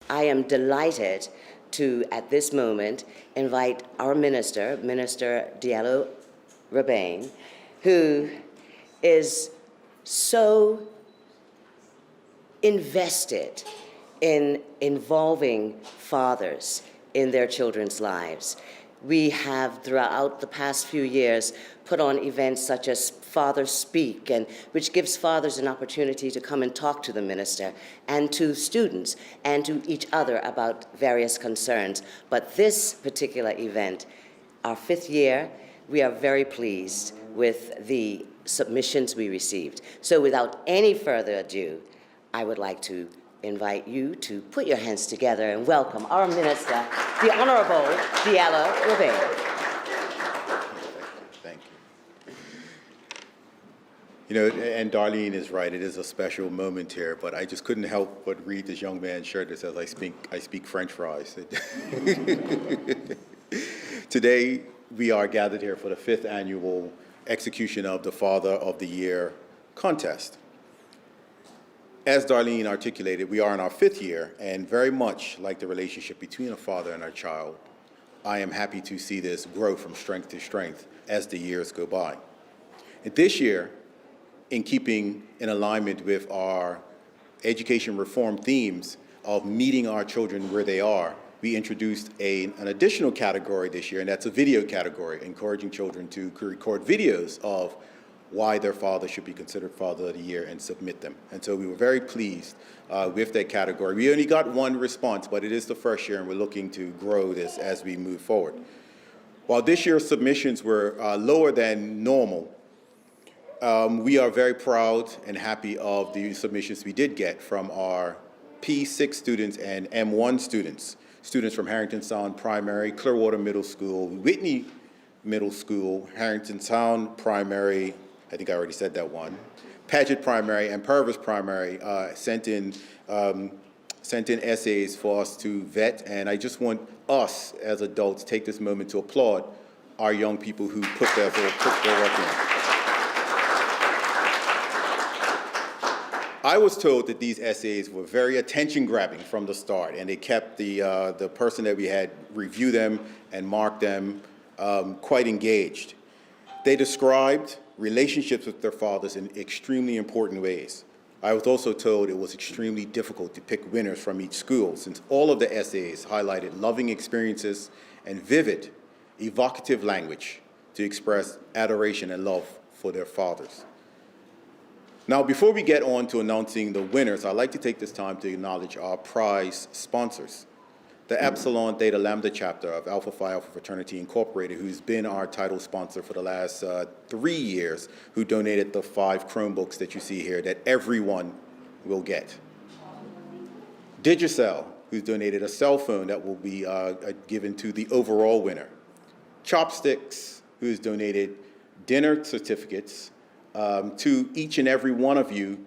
I am delighted to, at this moment, invite our minister, Minister Diallo Rabane, who is so invested in involving fathers in their children's lives. We have, throughout the past few years, put on events such as Fathers Speak, and which gives fathers an opportunity to come and talk to the minister and to students and to each other about various concerns. But this particular event, our 5th year, we are very pleased with the submissions we received. So without any further ado, I would like to invite you to put your hands together and welcome our minister, the Honorable Diallo Rabane. Thank you. You know, and Darlene is right, it is a special moment here, but I just couldn't help but read this young man's shirt that says, I speak French fries. Today, we are gathered here for the 5th annual execution of the Father of the Year contest. As Darlene articulated, we are in our 5th year, and very much like the relationship between a father and a child, I am happy to see this grow from strength to strength as the years go by. And this year, in keeping in alignment with our education reform themes of meeting our children where they are, we introduced an additional category this year, and that's a video category, encouraging children to record videos of why their father should be considered Father of the Year and submit them. And so we were very pleased with that category. We only got one response, but it is the first year, and we're looking to grow this as we move forward. While this year's submissions were lower than normal, we are very proud and happy of the submissions we did get from our P6 students and M1 students from Harrington Sound Primary, Clearwater Middle School, Whitney Middle School, Harrington Sound Primary, I think I already said that one, Paget Primary, and Purvis Primary sent in essays for us to vet, and I just want us as adults take this moment to applaud our young people who put their work in. I was told that these essays were very attention-grabbing from the start, and they kept the person that we had review them and mark them quite engaged. They described relationships with their fathers in extremely important ways. I was also told it was extremely difficult to pick winners from each school, since all of the essays highlighted loving experiences and vivid, evocative language to express adoration and love for their fathers. Now, before we get on to announcing the winners, I'd like to take this time to acknowledge our prize sponsors. The Epsilon Theta Lambda chapter of Alpha Phi Alpha Fraternity Incorporated, who's been our title sponsor for the last 3 years, who donated the 5 Chromebooks that you see here that everyone will get. Digicel, who's donated a cell phone that will be given to the overall winner. Chopsticks, who's donated dinner certificates to each and every one of you,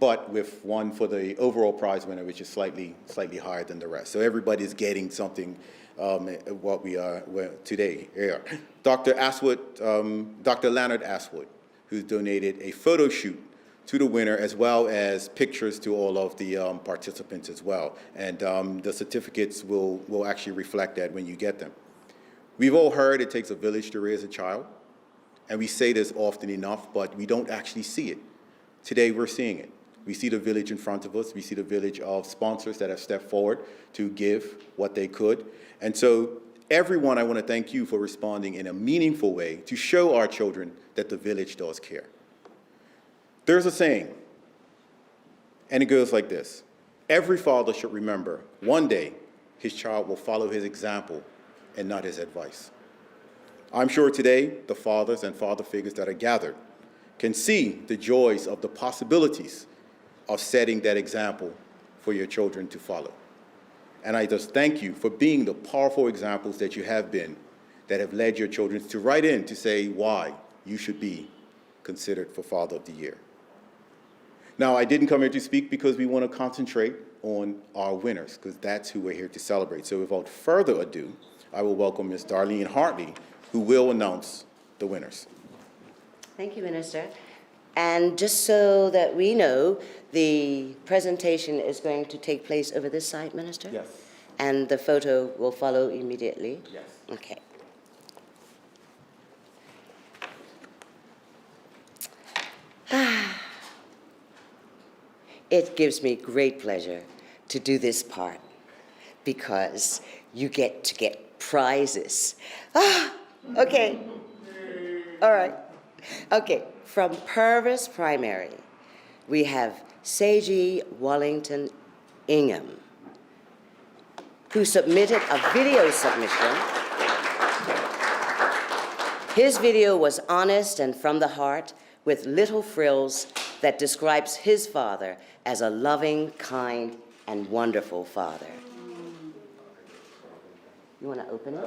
but with one for the overall prize winner, which is slightly higher than the rest. So everybody's getting something. What we are today. Here, Dr. Leonard Aswood, who's donated a photo shoot to the winner, as well as pictures to all of the participants as well. And the certificates will actually reflect that when you get them. We've all heard it takes a village to raise a child, and we say this often enough, but we don't actually see it. Today, we're seeing it. We see the village in front of us. We see the village of sponsors that have stepped forward to give what they could. And so, everyone, I want to thank you for responding in a meaningful way to show our children that the village does care. There's a saying, and it goes like this: every father should remember one day his child will follow his example and not his advice. I'm sure today the fathers and father figures that are gathered can see the joys of the possibilities of setting that example for your children to follow. And I just thank you for being the powerful examples that you have been, that have led your children to write in to say why you should be considered for Father of the Year. Now, I didn't come here to speak because we want to concentrate on our winners, because that's who we're here to celebrate. So without further ado, I will welcome Ms. Darlene Hartley, who will announce the winners. Thank you, Minister. And just so that we know, the presentation is going to take place over this side, Minister? Yes. And the photo will follow immediately? Yes. Okay. It gives me great pleasure to do this part because you get to get prizes. Okay. All right. Okay, from Purvis Primary, we have Seiji Wallington Ingham, who submitted a video submission. His video was honest and from the heart, with little frills, that describes his father as a loving, kind, and wonderful father. You want to open it?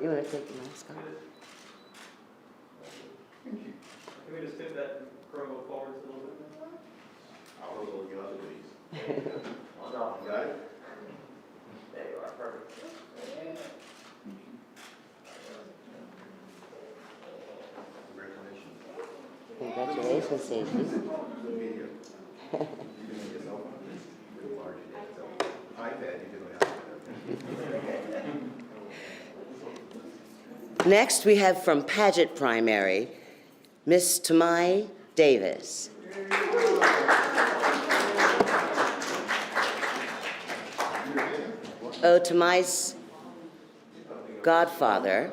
You want to take the mask off? Can we just tip that promo forward a little bit? I'll go get other goodies. On off. Got it? There you are, perfect. Congratulations, Seiji. Next, we have from Paget Primary, Miss Tamai Davis. Oh, Tamai's godfather.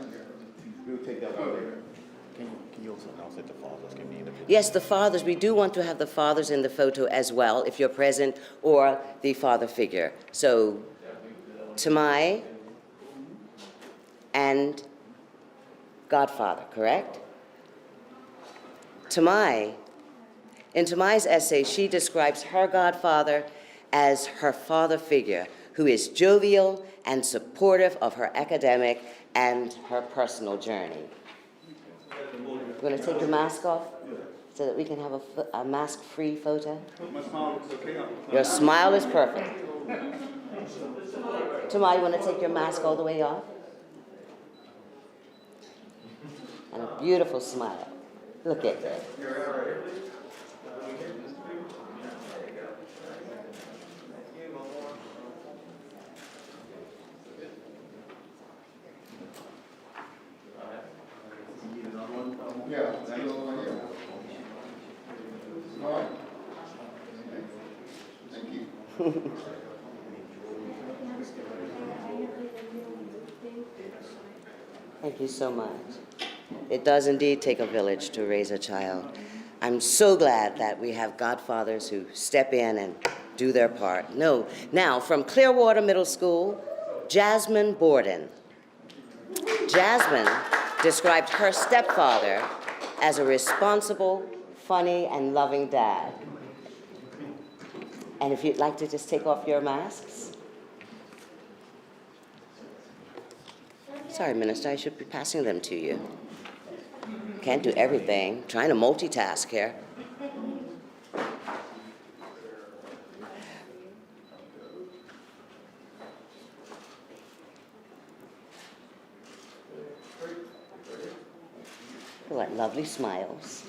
We'll take that one later. Can you also announce that the fathers can be in the picture? Yes, the fathers. We do want to have the fathers in the photo as well, if you're present, or the father figure. So, Tamai and godfather, correct? Tamai, in Tamai's essay, she describes her godfather as her father figure, who is jovial and supportive of her academic and her personal journey. You want to take your mask off so that we can have a mask-free photo? My smile looks okay. Your smile is perfect. Tamai, you want to take your mask all the way off? And a beautiful smile. Look at that. Yeah, that's all right here. All right. Thank you. Thank you so much. It does indeed take a village to raise a child. I'm so glad that we have godfathers who step in and do their part. No. Now, from Clearwater Middle School, Jasmine Borden. Jasmine described her stepfather as a responsible, funny, and loving dad. And if you'd like to just take off your masks. Sorry, Minister, I should be passing them to you. Can't do everything. Trying to multitask here. What lovely smiles.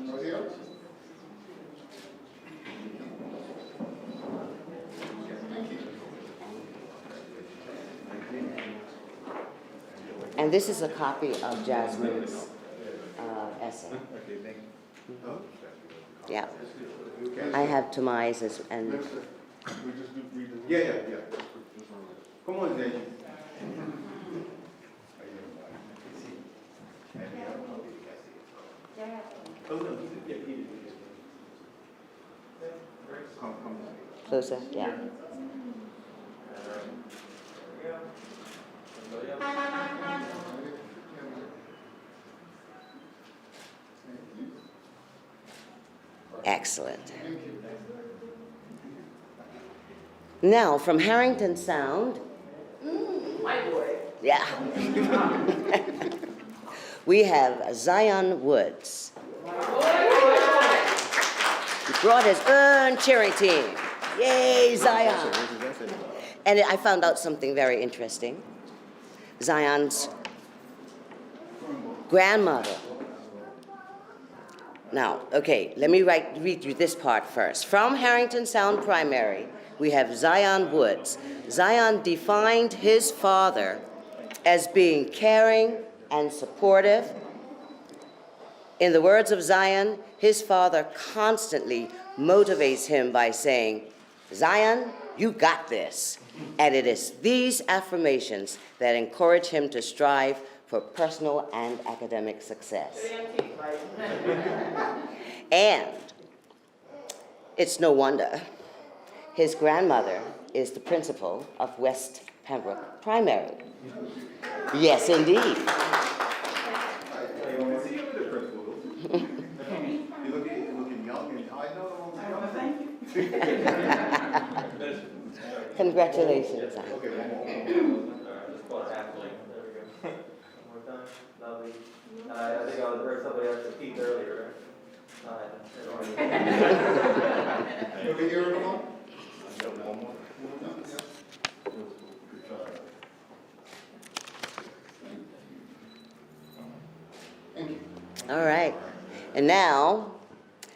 Right here? And this is a copy of Jasmine's essay. Yeah. I have Tamai's and Yeah. Come on, Zay. closer, yeah. Excellent. Now, from Harrington Sound, My boy. yeah, we have Zion Woods. He brought his own cheering team. Yay, Zion. And I found out something very interesting. Zion's grandmother. Now, okay, let me read you this part first. From Harrington Sound Primary, we have Zion Woods. Zion defined his father as being caring and supportive. In the words of Zion, his father constantly motivates him by saying, "Zion, you got this." And it is these affirmations that encourage him to strive for personal and academic success. And it's no wonder his grandmother is the principal of West Pembroke Primary. Yes, indeed. You looking young, and I know the ones Congratulations, Zion. Okay, one more. Just call it halfling. There we go. One more time. Lovely. I think I heard somebody ask the teeth earlier. Over here, everyone? Thank you. All right. And now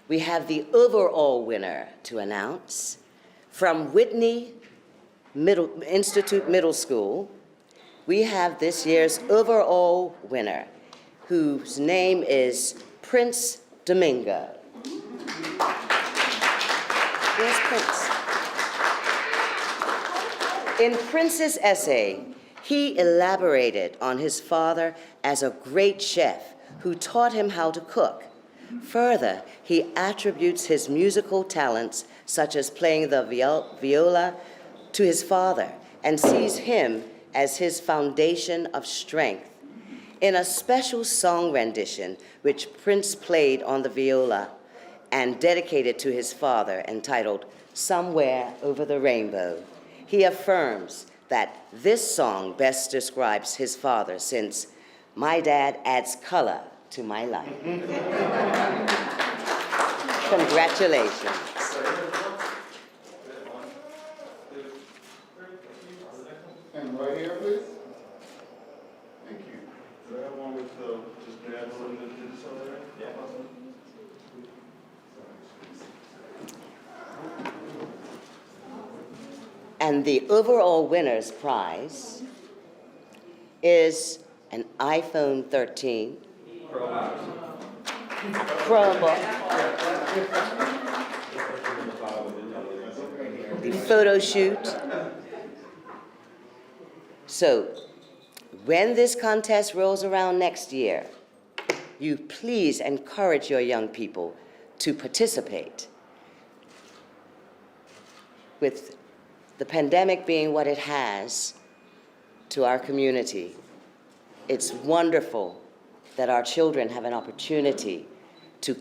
we have the overall winner to announce. From Whitney Institute Middle School, we have this year's overall winner, whose name is Prince Domingo. Where's Prince? In Prince's essay, he elaborated on his father as a great chef who taught him how to cook. Further, he attributes his musical talents, such as playing the viola, to his father and sees him as his foundation of strength. In a special song rendition, which Prince played on the viola and dedicated to his father, entitled "Somewhere Over the Rainbow," he affirms that this song best describes his father, since "My dad adds color to my life." Congratulations. And right here, please. Thank you. Do I have one with his dad sitting in this over there? Yeah. And the overall winner's prize is an iPhone 13, Chromebook, the photo shoot. So when this contest rolls around next year, you please encourage your young people to participate. With the pandemic being what it has to our community, it's wonderful that our children have an opportunity to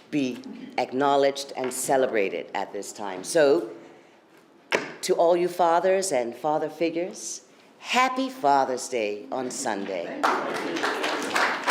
be acknowledged and celebrated at this time. So, to all you fathers and father figures, happy Father's Day on Sunday.